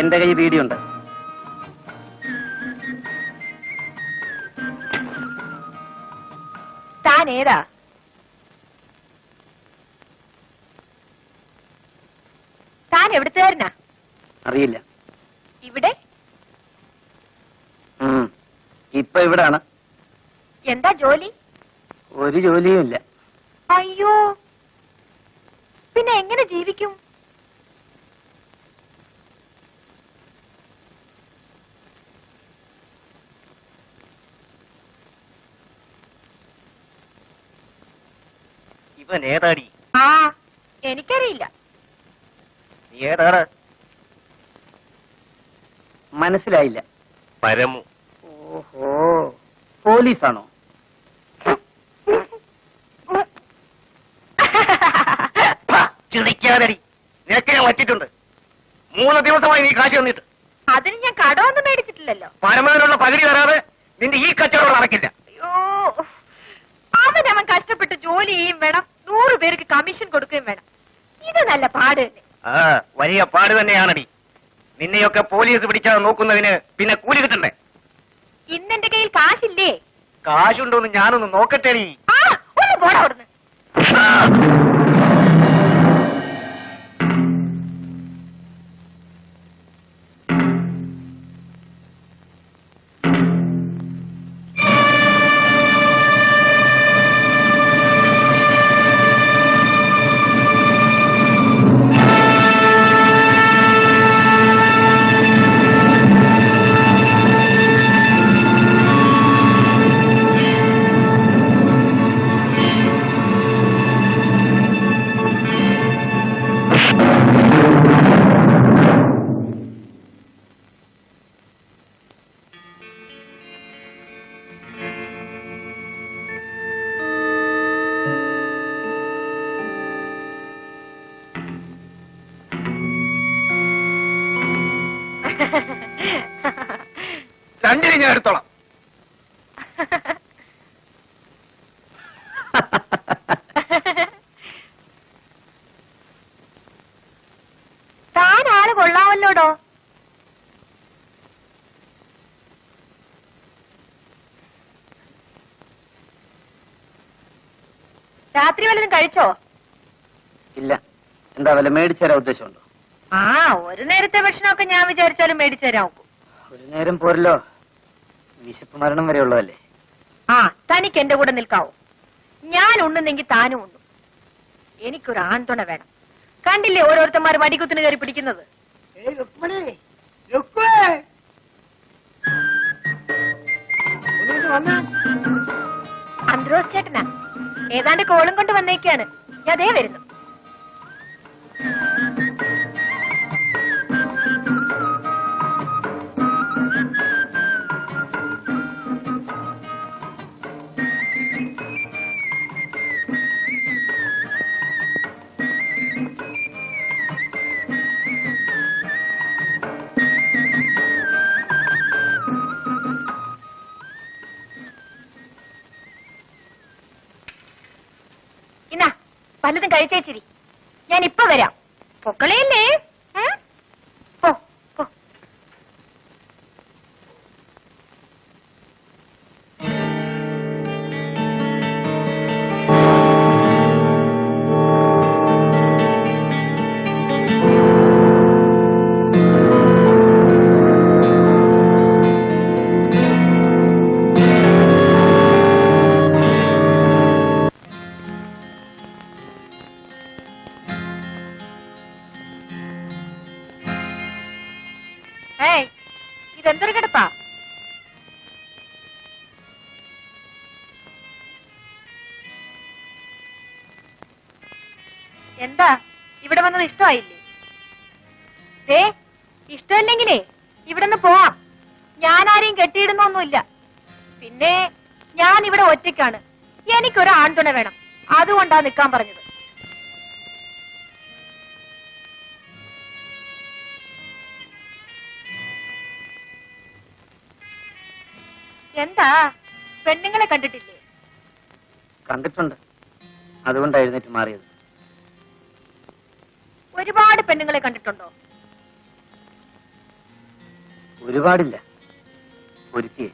എന്റെ കൈ വീഡിയുണ്ട്. താൻ ഏതാ? താൻ എവിടുത്തുകാരനാ? അറിയില്ല. ഇവിടെ? ഇപ്പൊ ഇവിടാണ്. എന്താ ജോലി? ഒരു ജോലിയും ഇല്ല. അയ്യോ, പിന്നെ എങ്ങനെ ജീവിക്കും? ഇവൻ ഏതാടി? ആ, എനിക്കറിയില്ല. നീ ഏതാണ്? മനസ്സിലായില്ല. പരമു. ഓഹോ, പോലീസാണോ? ചിരിക്കാതടി, നിനക്ക് ഞാൻ വച്ചിട്ടുണ്ട്. 3 ദിവസമായി നീ കാശ് തന്നിട്ട്. അതിന് ഞാൻ കടമൊന്നും മേടിച്ചിട്ടില്ലല്ലോ. പരമതിനുള്ള പകുതി തരാതെ നിന്റെ ഈ കച്ചവടം നടക്കില്ല. അയ്യോ, അവൻ കഷ്ടപ്പെട്ട് ജോലി ചെയ്യും വേണം, 100 പേർക്ക് കമ്മീഷൻ കൊടുക്കുകയും വേണം. ഇത് നല്ല പാട് തന്നെ. ആ, വലിയ പാട് തന്നെയാണടി. നിന്നെയൊക്കെ പോലീസ് പിടിക്കാതെ നോക്കുന്നതിന് പിന്നെ കൂലി കിട്ടണ്ടേ? ഇന്നെന്റെ കയ്യിൽ കാശില്ലേ? കാശുണ്ടോന്ന് ഞാനൊന്ന് നോക്കട്ടെടി. ആ, ഒന്ന് പോടാ അവിടുന്ന്. രണ്ടിനെ ഞാൻ എടുത്തോളാം. താൻ ആള് കൊള്ളാമല്ലോടോ. രാത്രി വല്ലതും കഴിച്ചോ? ഇല്ല. എന്താ വല്ല മേടിച്ചു തരാൻ ഉദ്ദേശമുണ്ടോ? ആ, ഒരു നേരത്തെ ഭക്ഷണമൊക്കെ ഞാൻ വിചാരിച്ചാലും മേടിച്ചു തരാൻ ഒക്കും. ഒരു നേരം പോരല്ലോ, വിശപ്പ് മരണം വരെ ഉള്ളതല്ലേ. ആ, തനിക്ക് എന്റെ കൂടെ നിൽക്കാവോ? ഞാൻ ഉണ്ണുന്നെങ്കിൽ താനും ഉണ്ണു. എനിക്കൊരു ആൺതുണ വേണം. കണ്ടില്ലേ ഓരോരുത്തന്മാർ വടികുത്തിന് കയറി പിടിക്കുന്നത്? അന്ത്രോസ് ചേട്ടനാ, ഏതാണ്ട് കോളും കൊണ്ട് വന്നേക്കാണ്. ഞാൻ അതേ വരുന്നു. ഇന്നാ പലതും കഴിച്ചേച്ചിരി, ഞാൻ ഇപ്പൊ വരാം. പൊക്കളയല്ലേ? ഓ ഓ, ഇതെന്തൊരു കിടപ്പാ? എന്താ ഇവിടെ വന്നത് ഇഷ്ടമായില്ലേ? ഇഷ്ടമല്ലെങ്കിലേ ഇവിടെ നിന്ന് പോവാം. ഞാൻ ആരെയും കെട്ടിയിടുന്നൊന്നുമില്ല. പിന്നെ ഞാൻ ഇവിടെ ഒറ്റയ്ക്കാണ്. എനിക്കൊരു ആൺതുണ വേണം, അതുകൊണ്ടാ നിൽക്കാൻ പറഞ്ഞത്. എന്താ, പെണ്ണുങ്ങളെ കണ്ടിട്ടില്ലേ? കണ്ടിട്ടുണ്ട്, അതുകൊണ്ടാണ് എഴുന്നേറ്റ് മാറിയത്. ഒരുപാട് പെണ്ണുങ്ങളെ കണ്ടിട്ടുണ്ടോ? ഒരുപാടില്ല, ഒരുത്തിയെ.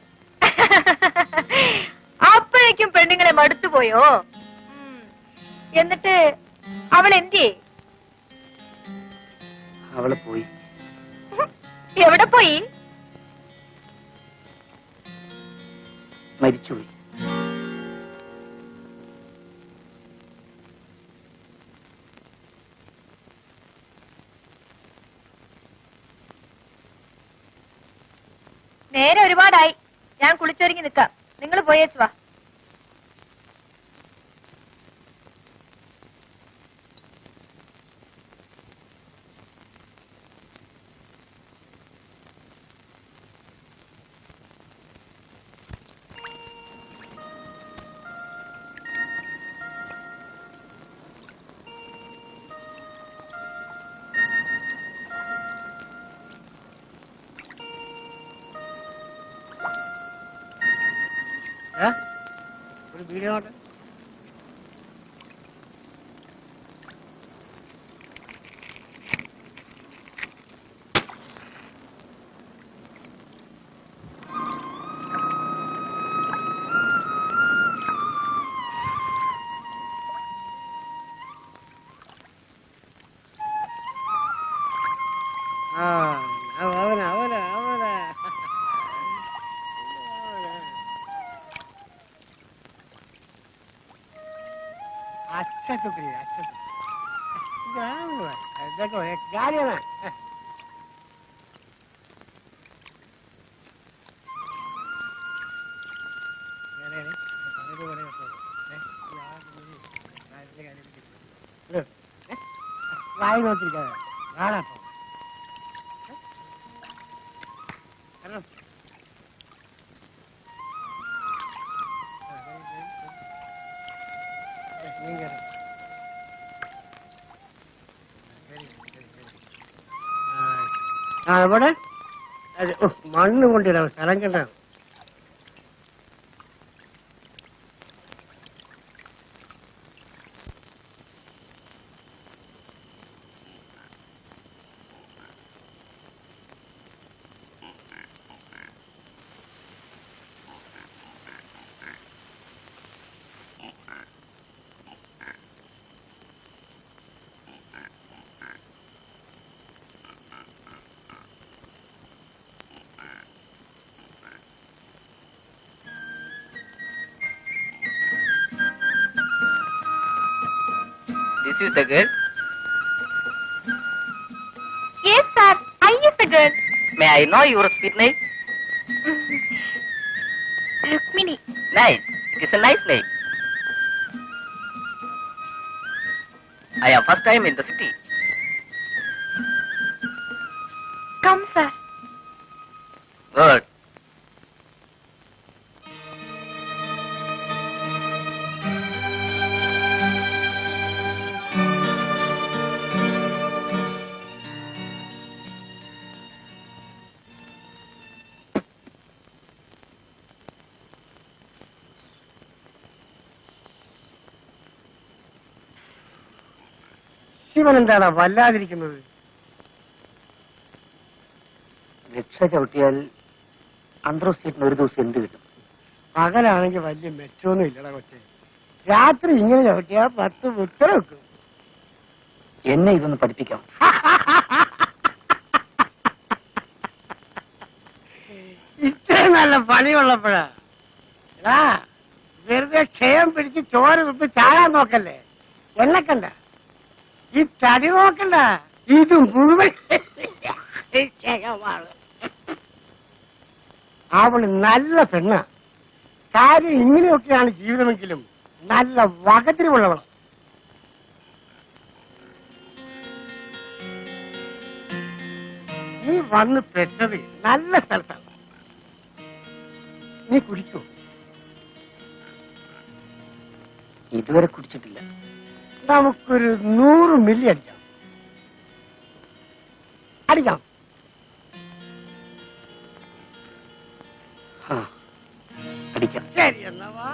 അപ്പോഴേക്കും പെണ്ണുങ്ങളെ മടുത്തുപോയോ? എന്നിട്ട് അവൾ എന്തിയേ? അവള് പോയി. എവിടെ പോയി? മരിച്ചുപോയി. നേരെ ഒരുപാടായി. ഞാൻ കുളിച്ചൊരുങ്ങി നിക്കാം. നിങ്ങൾ പോയേച്ചു വാ. ഒരു വീഡിയോ अच्छा शुक्रिया, अच्छा देखो एक गाड़ी है ना, വായി നോക്കിയിരിക്കാതെ കാണാപ്പോ അവിടെ മണ്ണ് കൊണ്ടിടാം, സ്ഥലം കണ്ട. This is the girl. Yes, sir. I is the girl. May I know your sweet name? Rukmini. Nice. It is a nice name. I am first time in the city. Come, sir. Good. Shivan എന്താണ് വല്ലാതിരിക്കുന്നത്? രക്ഷ ചവിട്ടിയാൽ അന്ത്രോസ്റ്റേറ്റിന് ഒരു ദിവസം എന്ത് കിട്ടും? പകലാണെങ്കിൽ വലിയ മെച്ചമൊന്നും ഇല്ലടാ കൊച്ചെ. രാത്രി ഇങ്ങനെ ചവിട്ടിയാ 10 ഉത്തര വെക്കും. എന്നെ ഇതൊന്ന് പഠിപ്പിക്കാം. ഇത്രയും നല്ല പണിയുള്ളപ്പോഴാ വെറുതെ ക്ഷയം പിടിച്ച് ചോര വിപ്പ് ചാടാൻ നോക്കല്ലേ. എണ്ണക്കണ്ട, ഈ തടി നോക്കണ്ട, ഇത് മുഴുവൻ ക്ഷയമാണ്. അവള് നല്ല പെണ്ണ. കാര്യം ഇങ്ങനെയൊക്കെയാണ് ജീവിതമെങ്കിലും നല്ല വകതിരിവുള്ളവള്. നീ വന്ന് പെട്ടത് നല്ല സ്ഥലത്താണ്. നീ കുടിക്കൂ. ഇതുവരെ കുടിച്ചിട്ടില്ല. നമുക്കൊരു 100 മില്ലി അടിക്കാം. അടിക്കാം. അടിക്കാം. ശരി എന്നാ വാ.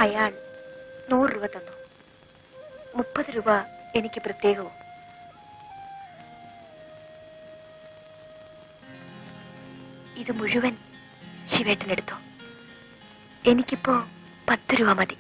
അയാൾ 100 രൂപ തന്നു. 30 രൂപ എനിക്ക് പ്രത്യേകവും. ഇത് മുഴുവൻ ശിവേട്ടനെടുത്തു. എനിക്കിപ്പോ 10 രൂപ മതി.